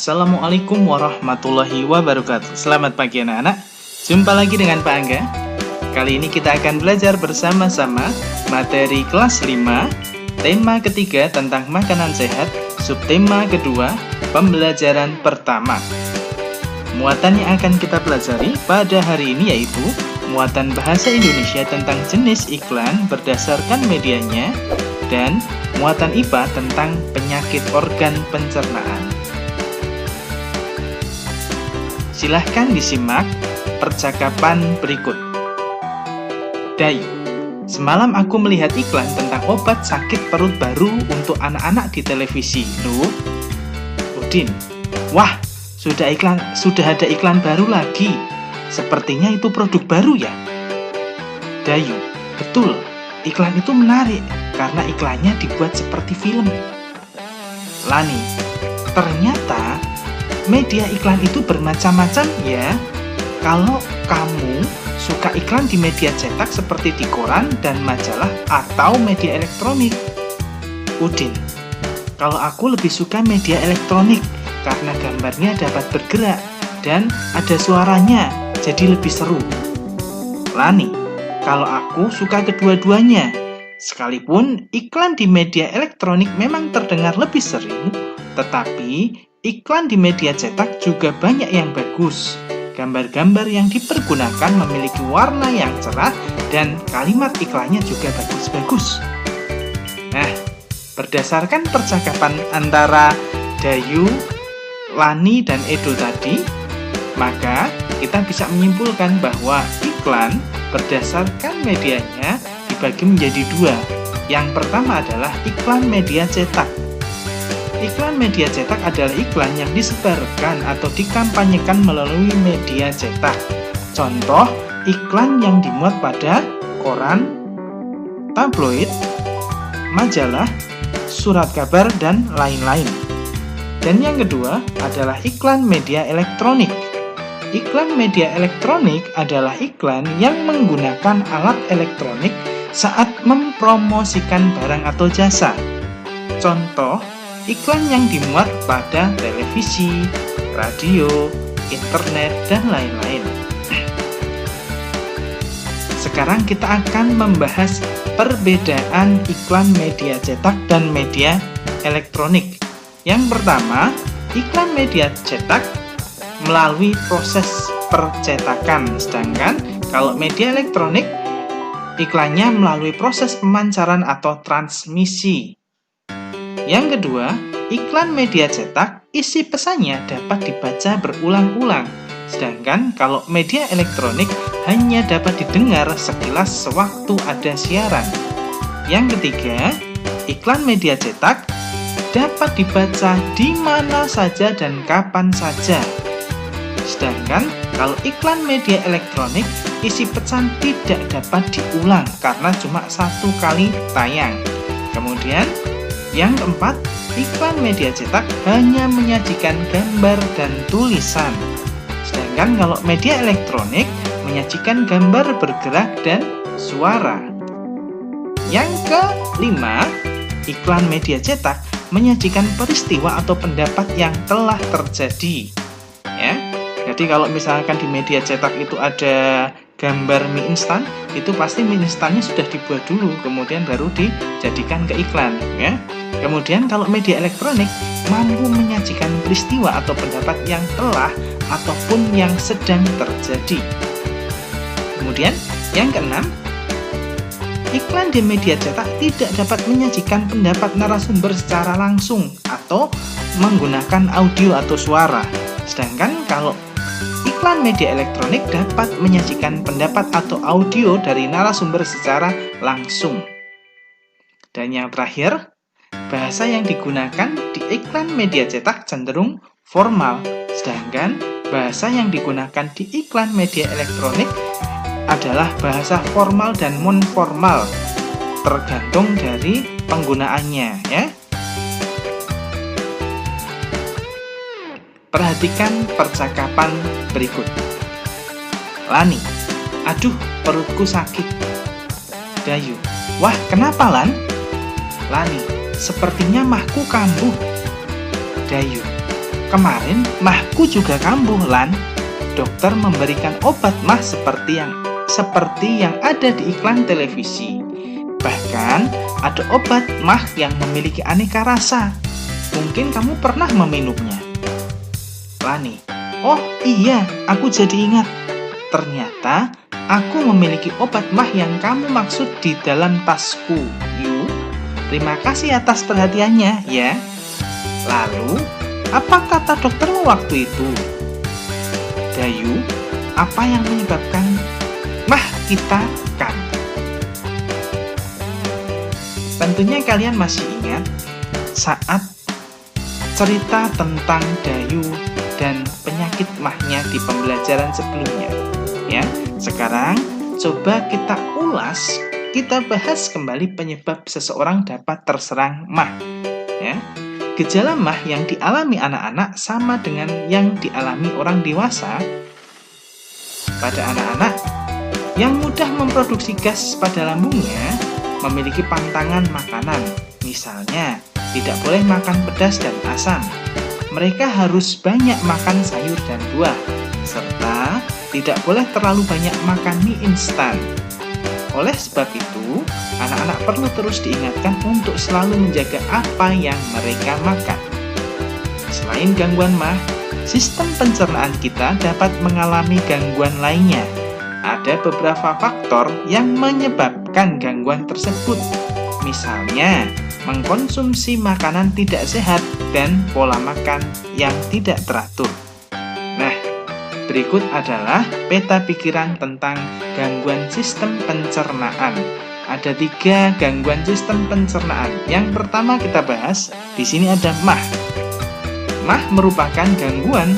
Assalamualaikum warahmatullahi wabarakatuh. Selamat pagi anak-anak. Jumpa lagi dengan Pak Angga. Kali ini kita akan belajar bersama-sama materi kelas 5, tema ketiga tentang makanan sehat, subtema kedua, pembelajaran pertama. Muatan yang akan kita pelajari pada hari ini yaitu muatan bahasa Indonesia tentang jenis iklan berdasarkan medianya dan muatan IPA tentang penyakit organ pencernaan. Silahkan disimak percakapan berikut. Dayu, semalam aku melihat iklan tentang obat sakit perut baru untuk anak-anak di televisi. Loh? Udin, wah, sudah ada iklan baru lagi. Sepertinya itu produk baru ya? Dayu, betul. Iklan itu menarik karena iklannya dibuat seperti film. Lani, ternyata media iklan itu bermacam-macam ya. Kalau kamu suka iklan di media cetak seperti di koran dan majalah atau media elektronik. Udin, kalau aku lebih suka media elektronik karena gambarnya dapat bergerak dan ada suaranya, jadi lebih seru. Lani, kalau aku suka kedua-duanya. Sekalipun iklan di media elektronik memang terdengar lebih sering, tetapi iklan di media cetak juga banyak yang bagus. Gambar-gambar yang dipergunakan memiliki warna yang cerah dan kalimat iklannya juga bagus-bagus. Nah, berdasarkan percakapan antara Dayu, Lani, dan Edo tadi, maka kita bisa menyimpulkan bahwa iklan berdasarkan medianya dibagi menjadi dua. Yang pertama adalah iklan media cetak. Iklan media cetak adalah iklan yang disebarkan atau dikampanyekan melalui media cetak. Contoh, iklan yang dimuat pada koran, tabloid, majalah, surat kabar, dan lain-lain. Dan yang kedua adalah iklan media elektronik. Iklan media elektronik adalah iklan yang menggunakan alat elektronik saat mempromosikan barang atau jasa. Contoh, iklan yang dimuat pada televisi, radio, internet, dan lain-lain. Sekarang kita akan membahas perbedaan iklan media cetak dan media elektronik. Yang pertama, iklan media cetak melalui proses percetakan, sedangkan kalau media elektronik iklannya melalui proses pemancaran atau transmisi. Yang kedua, iklan media cetak isi pesannya dapat dibaca berulang-ulang, sedangkan kalau media elektronik hanya dapat didengar sekilas sewaktu ada siaran. Yang ketiga, iklan media cetak dapat dibaca di mana saja dan kapan saja. Sedangkan kalau iklan media elektronik, isi pesan tidak dapat diulang karena cuma satu kali tayang. Kemudian, yang keempat, iklan media cetak hanya menyajikan gambar dan tulisan. Sedangkan kalau media elektronik menyajikan gambar bergerak dan suara. Yang kelima, iklan media cetak menyajikan peristiwa atau pendapat yang telah terjadi. Ya. Jadi kalau misalkan di media cetak itu ada gambar mie instan, itu pasti mie instannya sudah dibuat dulu, kemudian baru dijadikan ke iklan. Ya. Kemudian kalau media elektronik mampu menyajikan peristiwa atau pendapat yang telah ataupun yang sedang terjadi. Kemudian yang keenam, iklan di media cetak tidak dapat menyajikan pendapat narasumber secara langsung atau menggunakan audio atau suara. Sedangkan kalau iklan media elektronik dapat menyajikan pendapat atau audio dari narasumber secara langsung. Dan yang terakhir, bahasa yang digunakan di iklan media cetak cenderung formal, sedangkan bahasa yang digunakan di iklan media elektronik adalah bahasa formal dan non-formal, tergantung dari penggunaannya, ya. Perhatikan percakapan berikut. Lani, aduh perutku sakit. Dayu, wah kenapa Lan? Lani, sepertinya mahku kambuh. Dayu, Kemarin mahku juga kambuh, Lan. Dokter memberikan obat mah seperti yang ada di iklan televisi. Bahkan ada obat mah yang memiliki aneka rasa. Mungkin kamu pernah meminumnya. Lani, oh iya, aku jadi ingat. Ternyata aku memiliki obat mah yang kamu maksud di dalam tasku. Yu, terima kasih atas perhatiannya ya. Lalu, apa kata doktermu waktu itu? Dayu, apa yang menyebabkan mah kita kambuh? Tentunya kalian masih ingat saat cerita tentang Dayu dan penyakit mahnya di pembelajaran sebelumnya. Ya, sekarang coba kita ulas, kita bahas kembali penyebab seseorang dapat terserang mah. Ya, gejala mah yang dialami anak-anak sama dengan yang dialami orang dewasa. Pada anak-anak yang mudah memproduksi gas pada lambungnya, memiliki pantangan makanan. Misalnya, tidak boleh makan pedas dan asam. Mereka harus banyak makan sayur dan buah, serta tidak boleh terlalu banyak makan mie instan. Oleh sebab itu, anak-anak perlu terus diingatkan untuk selalu menjaga apa yang mereka makan. Selain gangguan mah, sistem pencernaan kita dapat mengalami gangguan lainnya. Ada beberapa faktor yang menyebabkan gangguan tersebut. Misalnya, mengkonsumsi makanan tidak sehat dan pola makan yang tidak teratur. Nah, berikut adalah peta pikiran tentang gangguan sistem pencernaan. Ada 3 gangguan sistem pencernaan. Yang pertama kita bahas, di sini ada mah. Mah merupakan gangguan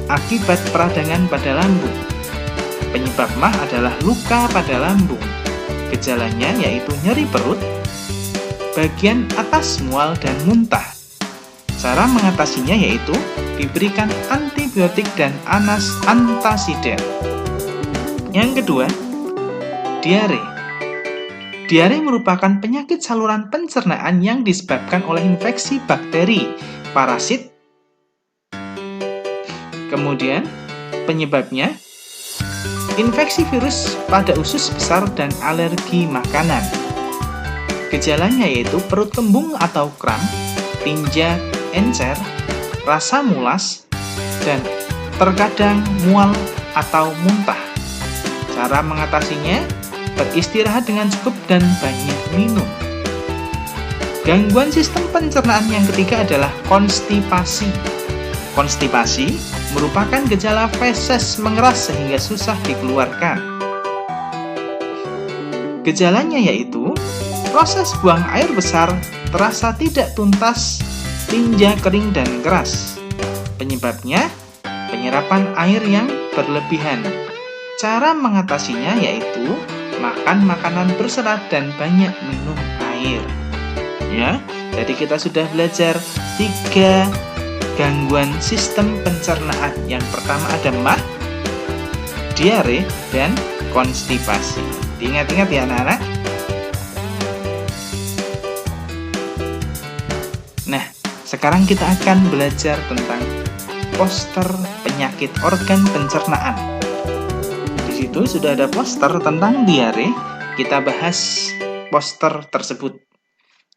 akibat peradangan pada lambung. Penyebab mah adalah luka pada lambung. Gejalanya yaitu nyeri perut, bagian atas mual dan muntah. Cara mengatasinya yaitu diberikan antibiotik dan antasida. Yang kedua, diare. Diare merupakan penyakit saluran pencernaan yang disebabkan oleh infeksi bakteri, parasit. Kemudian, penyebabnya infeksi virus pada usus besar dan alergi makanan. Gejalanya yaitu perut kembung atau kram, tinja, encer, rasa mulas, dan terkadang mual atau muntah. Cara mengatasinya, beristirahat dengan cukup dan banyak minum. Gangguan sistem pencernaan yang ketiga adalah konstipasi. Konstipasi merupakan gejala feses mengeras sehingga susah dikeluarkan. Gejalanya yaitu proses buang air besar terasa tidak tuntas, tinja kering dan keras. Penyebabnya penyerapan air yang berlebihan. Cara mengatasinya yaitu makan makanan berserat dan banyak minum air. Ya, jadi kita sudah belajar 3 gangguan sistem pencernaan. Yang pertama ada mah, diare, dan konstipasi. Diingat-ingat ya anak-anak. Nah, sekarang kita akan belajar tentang poster penyakit organ pencernaan. Di situ sudah ada poster tentang diare. Kita bahas poster tersebut.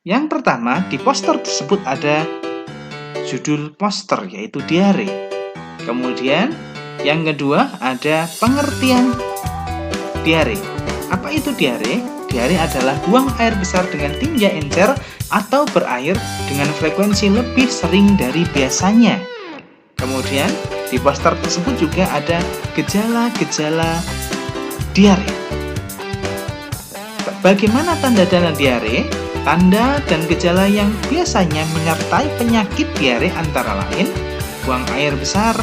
Yang pertama, di poster tersebut ada judul poster yaitu diare. Kemudian yang kedua ada pengertian diare. Apa itu diare? Diare adalah buang air besar dengan tinja encer atau berair dengan frekuensi lebih sering dari biasanya. Kemudian di poster tersebut juga ada gejala-gejala diare. Bagaimana tanda-tanda diare? Tanda dan gejala yang biasanya menyertai penyakit diare antara lain buang air besar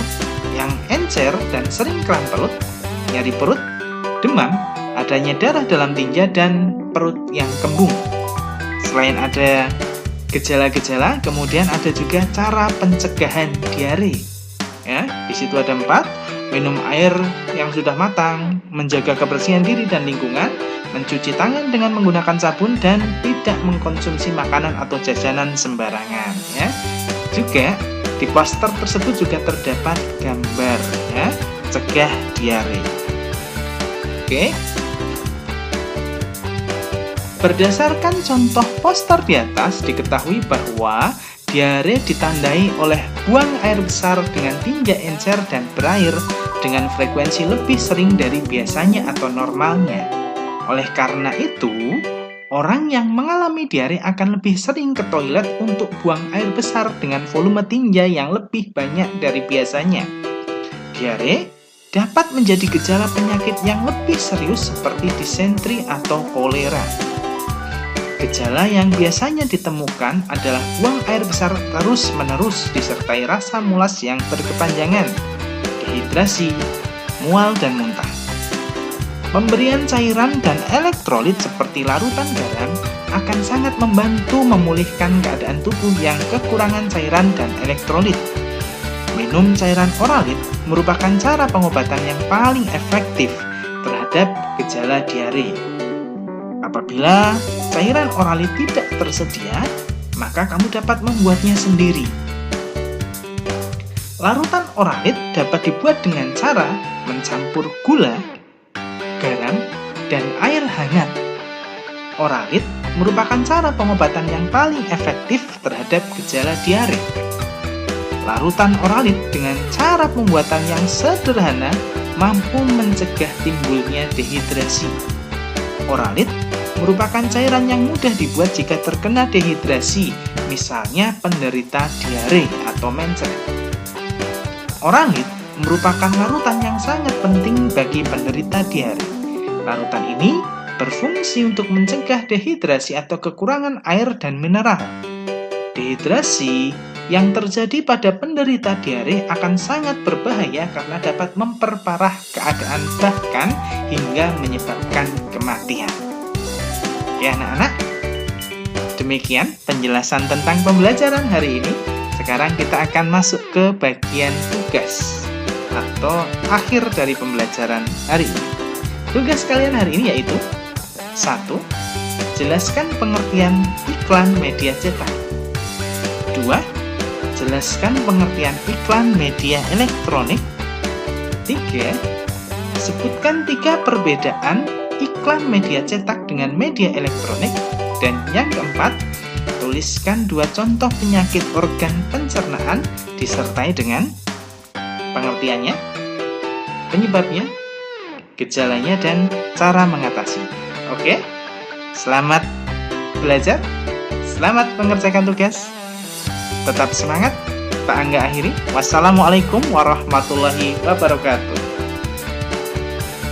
yang encer dan sering kram perut, nyeri perut, demam, adanya darah dalam tinja, dan perut yang kembung. Selain ada gejala-gejala, kemudian ada juga cara pencegahan diare. Ya, di situ ada 4, minum air yang sudah matang, menjaga kebersihan diri dan lingkungan, mencuci tangan dengan menggunakan sabun, dan tidak mengkonsumsi makanan atau jajanan sembarangan. Ya. Juga Di poster tersebut juga terdapat gambar ya, cegah diare. Oke. Berdasarkan contoh poster di atas, diketahui bahwa diare ditandai oleh buang air besar dengan tinja encer dan berair dengan frekuensi lebih sering dari biasanya atau normalnya. Oleh karena itu, orang yang mengalami diare akan lebih sering ke toilet untuk buang air besar dengan volume tinja yang lebih banyak dari biasanya. Diare dapat menjadi gejala penyakit yang lebih serius seperti disentri atau kolera. Gejala yang biasanya ditemukan adalah buang air besar terus-menerus disertai rasa mulas yang berkepanjangan, dehidrasi, mual, dan muntah. Pemberian cairan dan elektrolit seperti larutan garam akan sangat membantu memulihkan keadaan tubuh yang kekurangan cairan dan elektrolit. Minum cairan oralit merupakan cara pengobatan yang paling efektif terhadap gejala diare. Apabila cairan oralit tidak tersedia, maka kamu dapat membuatnya sendiri. Larutan oralit dapat dibuat dengan cara mencampur gula, garam, dan air hangat. Oralit merupakan cara pengobatan yang paling efektif terhadap gejala diare. Larutan oralit dengan cara pembuatan yang sederhana mampu mencegah timbulnya dehidrasi. Oralit merupakan cairan yang mudah dibuat jika terkena dehidrasi, misalnya penderita diare atau mencer. Oralit merupakan larutan yang sangat penting bagi penderita diare. Larutan ini berfungsi untuk mencegah dehidrasi atau kekurangan air dan mineral. Dehidrasi yang terjadi pada penderita diare akan sangat berbahaya karena dapat memperparah keadaan bahkan hingga menyebabkan kematian. Ya anak-anak, demikian penjelasan tentang pembelajaran hari ini. Sekarang kita akan masuk ke bagian tugas atau akhir dari pembelajaran hari ini. Tugas kalian hari ini yaitu 1. Jelaskan pengertian iklan media cetak. 2. Jelaskan pengertian iklan media elektronik. 3. Sebutkan 3 perbedaan iklan media cetak dengan media elektronik. Dan yang keempat, tuliskan 2 contoh penyakit organ pencernaan disertai dengan pengertiannya, penyebabnya, gejalanya, dan cara mengatasi. Oke? Selamat belajar, selamat mengerjakan tugas. Tetap semangat. Pak Angga akhiri. Wassalamualaikum warahmatullahi wabarakatuh.